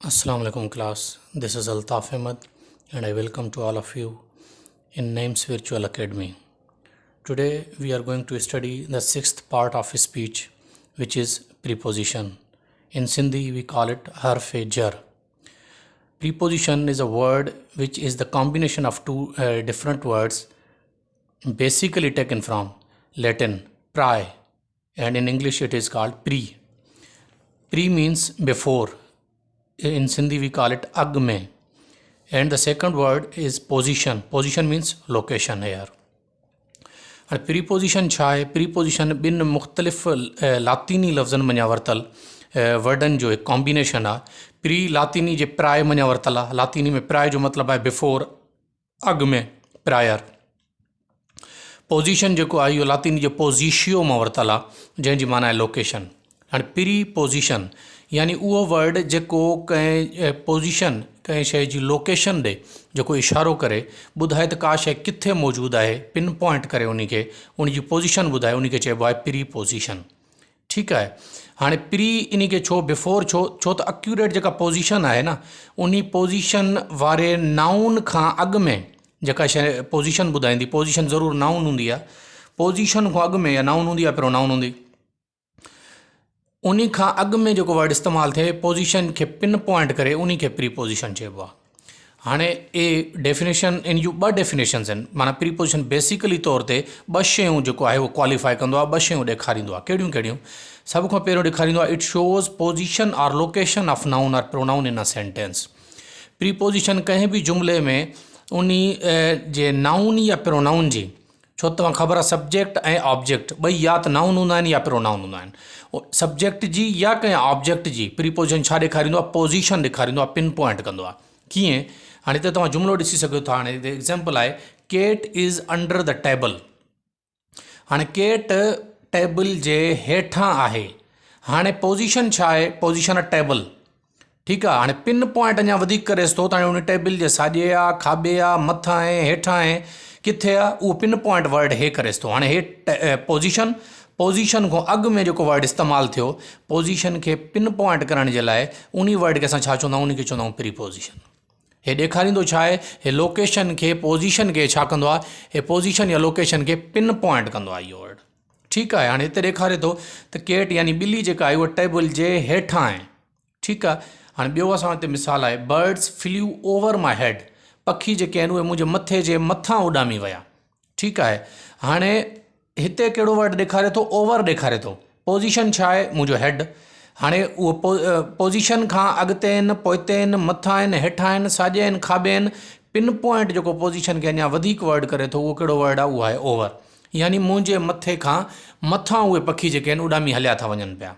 Assalamu alaikum class. This is Altaf Ahmed and I welcome to all of you in Names Virtual Academy. Today we are going to study the sixth part of speech, which is preposition. In Sindhi we call it harf-e-jar. Preposition is a word which is the combination of two different words basically taken from Latin "prae" and in English it is called pre. Pre means before. In Sindhi we call it ag mein. And the second word is position. Position means location here. और preposition छा है? Preposition ॿिनि मुख़्तलिफ़ लातीनी लफ़्ज़नि मञा वरितल वर्डनि जो हिकु कॉम्बिनेशन आहे. प्री लातीनी जे प्राय मञा वरितल आहे. लातीनी में प्राय जो मतिलबु आहे बिफोर, अॻु में प्रायर. पोजिशन जेको आहे इहो लातीनी जो पोज़िशियो मां वरितल आहे, जंहिंजी माना आहे लोकेशन. हाणे प्री पोजिशन यानी उहो वर्ड जेको कंहिं पोजिशन, कंहिं शइ जी लोकेशन ॾे जेको इशारो करे ॿुधाए त का शइ किथे मौजूदु आहे, पिन पॉइंट करे उनखे, उन जी पोजिशन ॿुधाए, उनखे चइबो आहे प्री पोजिशन. ठीकु आहे. हाणे प्री इनखे छो बिफोर छो त एक्यूरेट जेका पोजिशन आहे न, उन पोजिशन वारे नाउन खां अॻु में जेका शइ पोजिशन ॿुधाईंदी, पोजिशन ज़रूरु नाउन हूंदी आहे, पोजिशन खां अॻु में या नाउन हूंदी आहे, पहिरियों नाउन हूंदी, उन खां अॻु में जेको वर्ड इस्तेमालु थिए पोजिशन खे पिन पॉइंट करे, उन खे प्री पोजिशन चइबो आहे. हाणे ए डेफिनेशन, इन जूं ॿ डेफिनेशन्स आहिनि. माना प्री पोजिशन बेसिकली तौर ते ॿ शयूं जेको आहे उहो क्वालिफाई कंदो आहे, ॿ शयूं ॾेखारींदो आहे. कहिड़ियूं कहिड़ियूं? सभ खां पहिरियों ॾेखारींदो आहे it shows position or location of noun or pronoun in a sentence. Pre position कंहिं बि जुमिले में उन जे नाउन या प्रोनाउन जी, छो तव्हां ख़बर आहे सब्जेक्ट ऐं ऑब्जेक्ट ॿई या त नाउन हूंदा आहिनि या प्रोनाउन हूंदा आहिनि. सब्जेक्ट जी या कंहिं ऑब्जेक्ट जी प्रीपोजिशन छा ॾेखारींदो आहे? पोजिशन ॾेखारींदो आहे, पिन पॉइंट कंदो आहे. कीअं? हाणे हिते तव्हां जुमिलो ॾिसी सघो था. हाणे हिते एग्ज़ाम्पल आहे cat is under the table. हाणे केट टेबल जे हेठां आहे. हाणे पोजिशन छा आहे? पोजिशन आहे टेबल. ठीकु आहे. हाणे पिन पॉइंट अञा वधीक करेसि थो त हाणे उन टेबल जे साॼे आहे, खाॿे आहे, मथां आहे, हेठां आहे, किथे आहे, उहो पिन पॉइंट वर्ड हे करेसि थो. हाणे हे पोजिशन, पोजिशन खां अॻु में जेको वर्ड इस्तेमालु थियो, पोजिशन खे पिन पॉइंट करण जे लाइ उन वर्ड खे असां छा चवंदा आहियूं? उनखे चवंदा आहियूं प्री पोजिशन. हे ॾेखारींदो छा आहे? हे लोकेशन खे, पोजिशन खे छा कंदो आहे? हे पोजिशन या लोकेशन खे पिन पॉइंट कंदो आहे इहो वर्ड. ठीकु आहे. हाणे हिते ॾेखारे थो त केट यानी ॿिली जेका आहे उहा टेबल जे हेठां आहे. ठीकु आहे. हाणे ॿियो असां हिते मिसाल आहे birds flew over my head. पखी जेके आहिनि उहे मुंहिंजे मथे जे मथां उॾामी विया. ठीकु आहे. हाणे हिते कहिड़ो वर्ड ॾेखारे थो? ओवर ॾेखारे थो. पोजिशन छा आहे? मुंहिंजो हेड. हाणे उहो पोजिशन खां अॻिते आहिनि, पोइते आहिनि, मथां आहिनि, हेठां आहिनि, साॼे आहिनि, खाॿे आहिनि. पिन पॉइंट जेको पोजिशन खे अञा वधीक वर्ड करे थो, उहो कहिड़ो वर्ड आहे? उहो आहे ओवर. यानी मुंहिंजे मथे खां मथां उहे पखी जेके आहिनि उॾामी हलिया था वञनि पिया.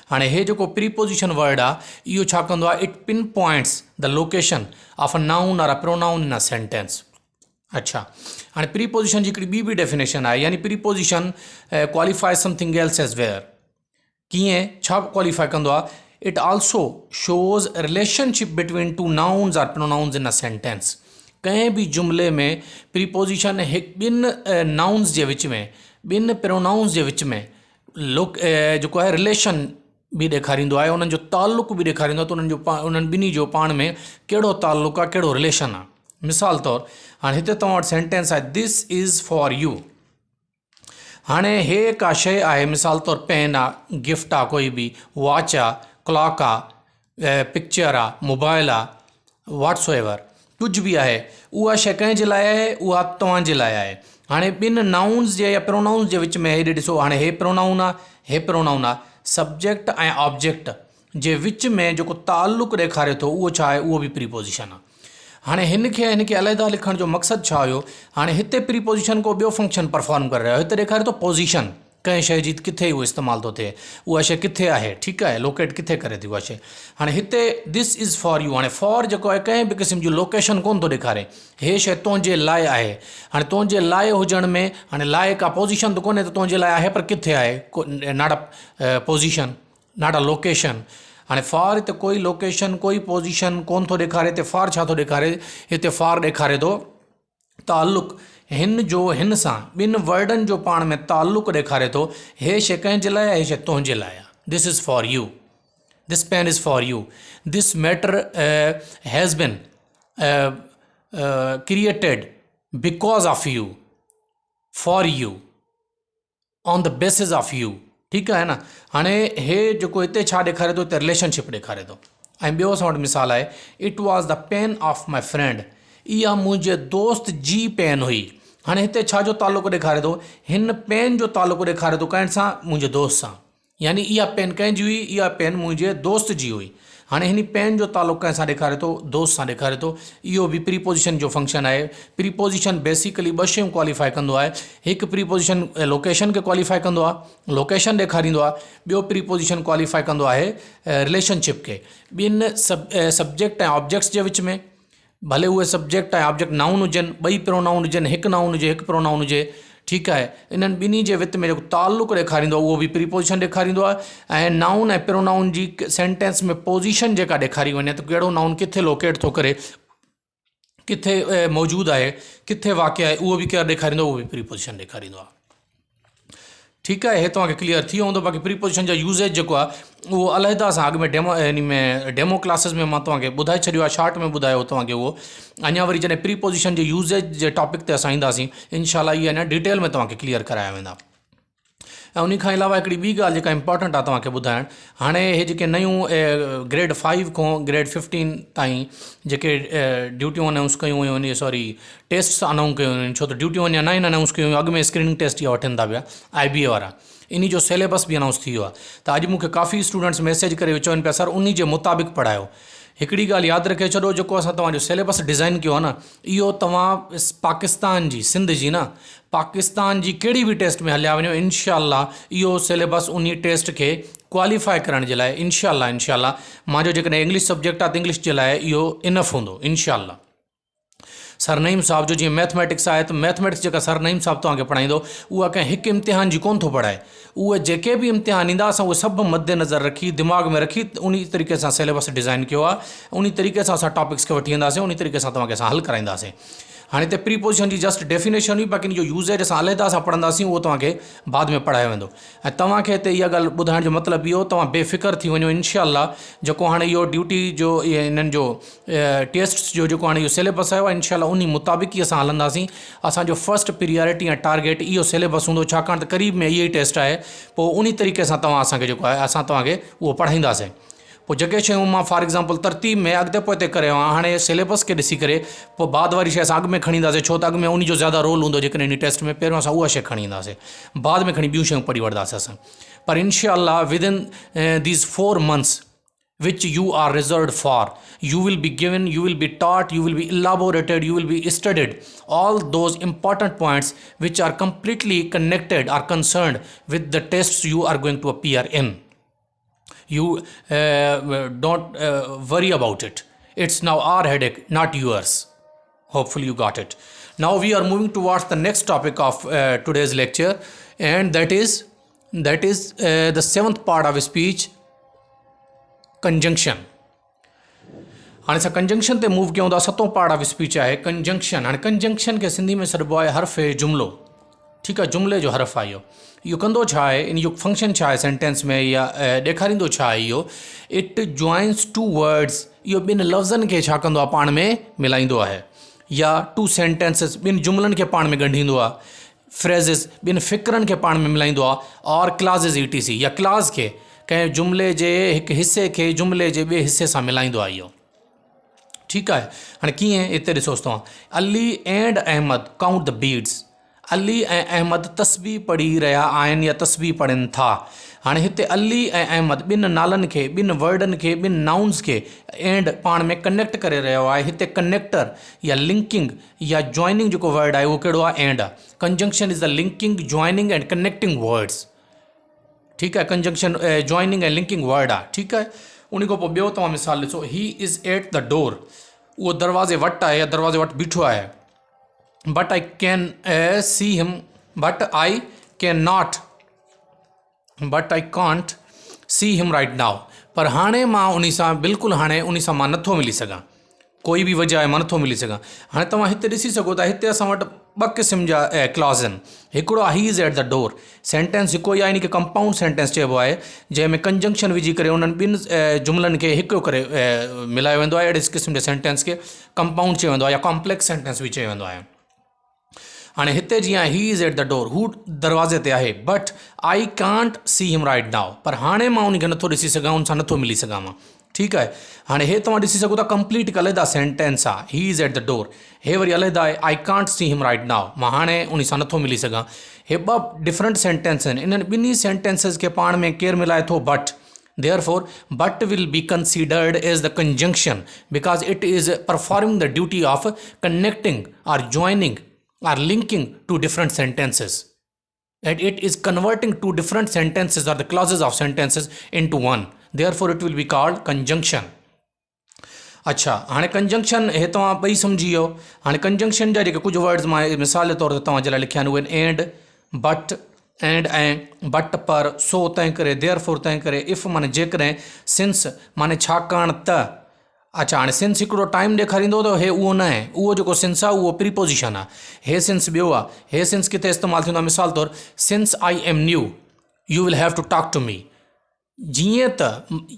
हाणे हे जेको प्रीपोजिशन वर्ड आहे इहो छा कंदो आहे? It pin points the location of a noun are a pronoun in a sentence. अच्छा. हाणे प्रीपोजिशन जी हिकिड़ी ॿी बि डेफिनेशन आहे. यानी preposition qualify something else as where. कीअं? छा क्वालिफाई कंदो आहे? It also shows relationship between two nouns or pronouns in a sentence. कंहिं बि जुमिले में प्रीपोजिशन ॿिनि नाउन्स जे विच में, ॿिनि प्रोनाउन्स जे विच में जेको आहे रिलेशन बि ॾेखारींदो आहे, उन्हनि जो ताल्लुक़ बि ॾेखारींदो आहे त उन्हनि ॿिन्ही जो पाण में कहिड़ो ताल्लुक़ आहे, कहिड़ो रिलेशन आहे. मिसाल तौरु हाणे हिते तव्हां वटि सेंटेंस आहे दिस इज़ फॉर यू. हाणे हे का शइ आहे, मिसाल तौरु पेन आहे, गिफ्ट आहे, कोई बि वॉच आहे, क्लॉक आहे, पिक्चर आहे, मोबाइल आहे, वॉट्स एवर कुझु बि आहे, उहा शइ कंहिंजे लाइ आहे? उहा तव्हांजे लाइ आहे. हाणे ॿिनि नाउन्स जे या प्रोनाउन्स जे विच में हेॾे ॾिसो. हाणे हे प्रोनाउन आहे, हे प्रोनाउन आहे. सब्जेक्ट ऐं ऑब्जेक्ट जे विच में जेको ताल्लुक़ ॾेखारे थो उहो छा आहे? उहो बि प्रीपोजिशन आहे. हाणे हिनखे अलॻि लिखण जो मक़सदु छा हुयो? हाणे हिते प्रीपोजिशन को ॿियो फंक्शन परफॉर्म करे रहियो. हिते ॾेखारे थो पोजिशन, कंहिं शइ जी किथे उहो इस्तेमालु थो थिए, उहा शइ किथे आहे. ठीकु आहे. लोकेट किथे करे थी उहा शइ. हाणे हिते दिस इज़ फॉर यू. हाणे फॉर जेको आहे कंहिं बि क़िस्म जी लोकेशन कोन थो ॾेखारे. हे शइ तुंहिंजे लाइ आहे. हाणे तुंहिंजे लाइ हुजण में हाणे लाइ का पोजिशन त कोन्हे त तुंहिंजे लाइ आहे, पर किथे आहे? Not a position, not a location. हाणे फॉर हिते कोई लोकेशन, कोई पोजिशन कोन थो ॾेखारे. हिते फॉर छा थो ॾेखारे? हिते फॉर ॾेखारे थो ताल्लुक़. हिन जो हिन सां ॿिनि वर्डनि जो पाण में ताल्लुक़ ॾेखारे थो. हे शइ कंहिंजे लाइ आहे? हे शइ तुंहिंजे लाइ आहे. This is for you. This pen is for you, this matter has been created because of you, for you, on the basis of you. ठीकु आहे न। हाणे हे जेको हिते छा ॾेखारे थो, हिते रिलेशनशिप ॾेखारे थो। ऐं ॿियो असां वटि मिसाल आहे, it was the pain of my friend, इहा मुंहिंजे दोस्त जी पेन हुई। हाणे हिते छा जो तालुक़ु ॾेखारे थो, हिन पेन जो तालुक़ु ॾेखारे थो कंहिं सां, मुंहिंजे दोस्त सां। यानी इहा पेन कंहिंजी हुई, इहा पेन मुंहिंजे दोस्त जी हुई। हाणे हिन पेन जो तालुक़ु कंहिं सां ॾेखारे थो, दोस्त सां ॾेखारे थो। इहो बि प्रीपोजिशन जो फंक्शन आहे। प्रीपोजिशन बेसिकली ॿ शयूं क्वालिफाई कंदो आहे। हिकु प्रीपोजिशन लोकेशन खे क्वालिफाई कंदो आहे, लोकेशन ॾेखारींदो आहे। ॿियो प्रीपोजिशन क्वालिफाई कंदो आहे रिलेशनशिप खे। ॿिनि सब्जेक्ट ऐं ऑब्जेक्ट्स जे विच में, भले उहे सब्जेक्ट ऐं ऑब्जेक्ट नाउन हुजनि, ॿई प्रोनाउन हुजनि, हिकु नाउन हुजे हिकु प्रोनाउन हुजे। ठीकु आहे। इन्हनि ॿिन्ही जे विच में जेको ताल्लुक़ु ॾेखारींदो आहे उहो बि प्रीपोजिशन ॾेखारींदो आहे। ऐं नाउन ऐं प्रोनाउन जी सेंटेंस में पोजीशन जेका ॾेखारी वञे त कहिड़ो नाउन किथे लोकेट थो करे, किथे मौजूदु आहे, किथे वाक़िअ आहे, उहो बि केरु ॾेखारींदो, उहो बि प्रीपोजिशन ॾेखारींदो आहे। ठीकु आहे। हे तव्हांखे क्लियर थी वियो हूंदो। बाक़ी प्रीपोजिशन जा यूज़ेज जेको आहे उहो अलहदा सां अॻु में डेमो क्लासिस में मां तव्हांखे ॿुधाए छॾियो आहे, शार्ट में ॿुधायो तव्हांखे उहो। अञा वरी जॾहिं प्रीपोजिशन जे यूज़ेज जे टॉपिक ते असां ईंदासीं, इनशाला इहे अञा डिटेल में तव्हांखे क्लियर कराया वेंदा। ऐं उन खां अलावा हिकिड़ी ॿी ॻाल्हि जेका इंपॉर्टेंट आहे तव्हांखे ॿुधाइणु, हाणे हे जेके नयूं ग्रेड 5 खां ग्रेड 15 ताईं जेके ड्यूटियूं अनाउंस कयूं हुयूं, सॉरी टेस्ट्स अनाउंस कयूं हुयूं, छो त ड्यूटियूं अञा न अनाउंस कयूं हुयूं, अॻु में स्क्रीनिंग टेस्ट इहा वठनि था पिया IBA वारा। इन जो सिलेबस बि अनाउंस थी वियो आहे। त अॼु मूंखे काफ़ी स्टूडेंट्स मैसेज करे चवनि पिया, सर उन जे मुताबिक़ पढ़ायो। हिकिड़ी ॻाल्हि यादि रखे छॾो, जेको असां तव्हांजो सिलेबस डिज़ाइन कयो आहे न, इहो तव्हां पाकिस्तान जी, सिंध जी न, पाकिस्तान जी कहिड़ी बि टेस्ट में हलिया वञो, इनशाला इहो सिलेबस उन टेस्ट खे क्वालिफाई करण जे लाइ इनशाला मुंहिंजो जेकॾहिं इंग्लिश सब्जेक्ट आहे त इंग्लिश जे लाइ इहो इनफ हूंदो इनशाला। सर नईम साहब जो जीअं मैथमेटिक्स आहे, त मैथमेटिक्स जेका सर नईम साहब तव्हांखे पढ़ाईंदो, उहा कंहिं हिकु इम्तिहान जी कोन थो पढ़ाए। उहे जेके बि इम्तिहान ईंदा, असां उहे सभु मद्देनज़र रखी, दिमाग़ में रखी, उन तरीक़े सां सिलेबस डिज़ाइन कयो आहे। उन तरीक़े सां असां टॉपिक्स खे वठी वेंदासीं, उन तरीक़े सां तव्हांखे असां हल कराईंदासीं। हाणे हिते प्रीपोजिशन जी जस्ट डेफिनेशन हुई, बाक़ी जो यूज़ेज असां अलहदा सां पढ़ंदासीं उहो तव्हांखे बाद में पढ़ायो वेंदो। ऐं तव्हांखे हिते इहा ॻाल्हि ॿुधाइण जो मतिलबु इहो, तव्हां बेफ़िक्र थी वञो इनशाला। जेको हाणे इहो ड्यूटी जो इन्हनि जो टेस्ट्स जो जेको हाणे इहो सिलेबस आयो आहे, इनशाला उन मुताबिक़ ई असां हलंदासीं। असांजो फर्स्ट प्रियोरिटी ऐं टारगेट इहो सिलेबस हूंदो, छाकाणि त क़रीब में इहा ई टेस्ट आहे। पोइ उन तरीक़े सां तव्हां असांखे जेको आहे असां तव्हांखे उहो पढ़ाईंदासीं। पोइ जेके शयूं मां फॉर एग्ज़ाम्पल तरतीब में अॻिते पोइ करियो आहे, हाणे सिलेबस खे ॾिसी करे पोइ बाद वारी शइ असां अॻु में खणी ईंदासीं, छो त अॻु में उन जो ज़्यादा रोल हूंदो। जेकॾहिं इन टेस्ट में पहिरियों असां उहा शइ खणी ईंदासीं, बाद में खणी ॿियूं शयूं पढ़ी वठंदासीं असां। पर इनशाला within these 4 months which you are reserved for, you will be given, you will be taught, you will be elaborated, you will be studied all those important points which are completely connected or concerned with the tests you are going to appear in. You don't worry about it. It's now our headache, not yours. Hopefully you got it. Now we are moving towards the next topic of today's lecture, and that is the 7th part of speech, conjunction. हाणे असां conjunction ते move कयूं था। 7हों part of speech आहे conjunction. हाणे conjunction खे सिंधी में सॾिबो आहे हर्फ़ जुमिलो। ठीकु आहे, जुमिले जो हर्फ़ आहे इहो कंदो छा आहे, इन जो फंक्शन छा आहे सेंटेंस में, या ॾेखारींदो छा आहे इहो। इट जॉइंस 2 words, इहो ॿिनि लफ़्ज़नि खे छा कंदो आहे, पाण में मिलाईंदो आहे। या 2 sentences, ॿिनि जुमलनि खे पाण में ॻंढींदो आहे। फ्रेज़िस, ॿिनि फ़िक्रनि खे पाण में मिलाईंदो आहे। और क्लाज़िस ETC, या क्लाज़ खे कंहिं जुमिले जे हिकु हिसे खे जुमिले जे ॿिए हिसे सां मिलाईंदो आहे इहो। ठीकु आहे। हाणे कीअं, हिते ॾिसो तव्हां, Ali and Ahmad count the beads. Ali ऐं अहमद तस्बीह पढ़ी रहिया आहिनि या तस्बीह पढ़नि था। हाणे हिते अली ऐं अहमद ॿिनि नालनि खे, ॿिनि वर्डनि खे, ॿिनि नाउन्स खे एंड पाण में कनेक्ट करे रहियो आहे। हिते कनेक्टर या लिंकिंग या जॉइनिंग जेको वर्ड आहे उहो कहिड़ो आहे, एंड आहे। Conjunction is the linking, joining and connecting words. ठीकु आहे, कंजंक्शन जॉइनिंग ऐं लिंकिंग वर्ड आहे। ठीकु आहे। उन खां पोइ ॿियो तव्हां मिसाल ॾिसो, ही इज़ एट द डोर, उहो दरवाज़े वटि आहे या दरवाज़े वटि बीठो आहे। But I can see him, but I can not, but I can't see him right now. पर हाणे मां उन सां बिल्कुलु हाणे उन सां मां नथो मिली सघां। कोई भी वजह आहे मां नथो मिली सघां। हाणे तव्हां हिते ॾिसी सघो था, हिते असां वटि ॿ क़िस्म जा क्लॉज़ आहिनि। हिकिड़ो आहे he is at the door, sentence हिकु ई आहे, इन खे कंपाउंड सेंटेंस चइबो आहे, जंहिंमें कंजंक्शन विझी करे उन्हनि ॿिनि जुमलनि खे हिकु करे मिलायो वेंदो आहे। अहिड़े क़िस्म जे सेंटेंस खे कंपाउंड चयो वेंदो आहे या कॉम्प्लेक्स सेंटेंस बि चयो वेंदो आहे। हाणे हिते जीअं ही इज़ एट द डोर, हू दरवाज़े ते आहे, but I can't see him right now, पर हाणे मां उनखे नथो ॾिसी सघां, उन सां नथो मिली सघां मां। ठीकु आहे। हाणे हे तव्हां ॾिसी सघो था कंप्लीट हिकु अलॻि सेंटेंस आहे, he is at the door. हे वरी अलॻि आहे, I can't see him right now, मां हाणे उन सां नथो मिली सघां। हे ॿ डिफरेंट सेंटेंस आहिनि। इन्हनि ॿिन्ही सेंटेंसिस खे पाण में केरु मिलाए थो? But. Therefore, but will be considered as the conjunction because it is performing the duty of connecting or joining or linking two different sentences. And it is converting two different sentences or the clauses of sentences into one. Therefore, it will be called conjunction. अच्छा, हाणे conjunction हे तव्हां ॿई सम्झी वियो। हाणे conjunction जा जेके कुझु वर्ड्स मां मिसाल जे तौर ते तव्हांजे लाइ लिखिया आहिनि उहे आहिनि एंड, बट, एंड ऐं, बट पर, सो तंहिं करे, देयरफॉर तंहिं करे, इफ़ माने जेकॾहिं, सिंस माने छाकाणि त। अच्छा, हाणे सिंस हिकिड़ो टाइम ॾेखारींदो त हे उहो न आहे, उहो जेको सिंस आहे उहो प्रीपोजिशन आहे। हे सिंस ॿियो आहे। हे सिंस किथे इस्तेमालु थींदो आहे? मिसाल तौरु, since I am new you will have to talk to me. जीअं त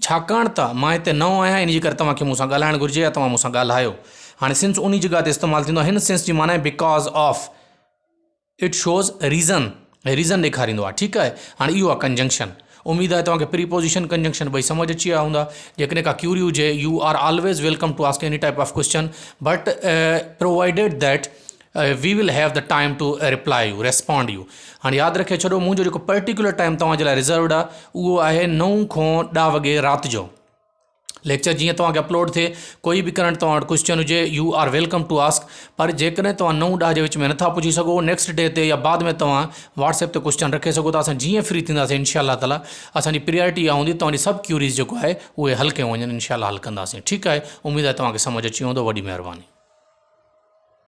छाकाणि त मां हिते नओं आहियां, इन जे करे तव्हांखे मूंसां ॻाल्हाइणु घुरिजे या तव्हां मूंसां ॻाल्हायो। हाणे सिंस उन जॻह ते इस्तेमालु थींदो आहे। हिन सिंस जी माना आहे because of, it shows reason, reason ॾेखारींदो आहे। ठीकु आहे। हाणे इहो आहे कंजंक्शन। उमेद आहे तव्हांखे प्रीपोजिशन कंजंक्शन ॿई सम्झ अची विया हूंदा। जेकॾहिं का क्यूरी हुजे, you are always welcome to ask any type of question, but provided that we will have the time to reply you, respond you. हाणे यादि रखे छॾो, मुंहिंजो जेको पर्टिकुलर टाइम तव्हांजे लाइ रिज़र्वड आहे उहो आहे 9 खां 10 वॻे राति जो। लेक्चर जीअं तव्हांखे अपलोड थिए, कोई बि करंट तव्हां वटि क्वेश्चन हुजे, you are welcome to ask. पर जेकॾहिं तव्हां 9-10 जे विच में नथा पुॼी सघो, नेक्स्ट डे ते या बाद में तव्हां व्हाट्सएप ते क्वेश्चन रखे सघो था। असां जीअं फ्री थींदासीं इनशाअल्लाह ताला, असांजी प्रियोरिटी इहा हूंदी तव्हांजी सभु क्यूरीज़ जेको आहे उहे हल कयूं वञनि, इनशाअल्लाह हल कंदासीं। ठीकु आहे। उमेद आहे तव्हांखे सम्झ अची वेंदो। वॾी महिरबानी।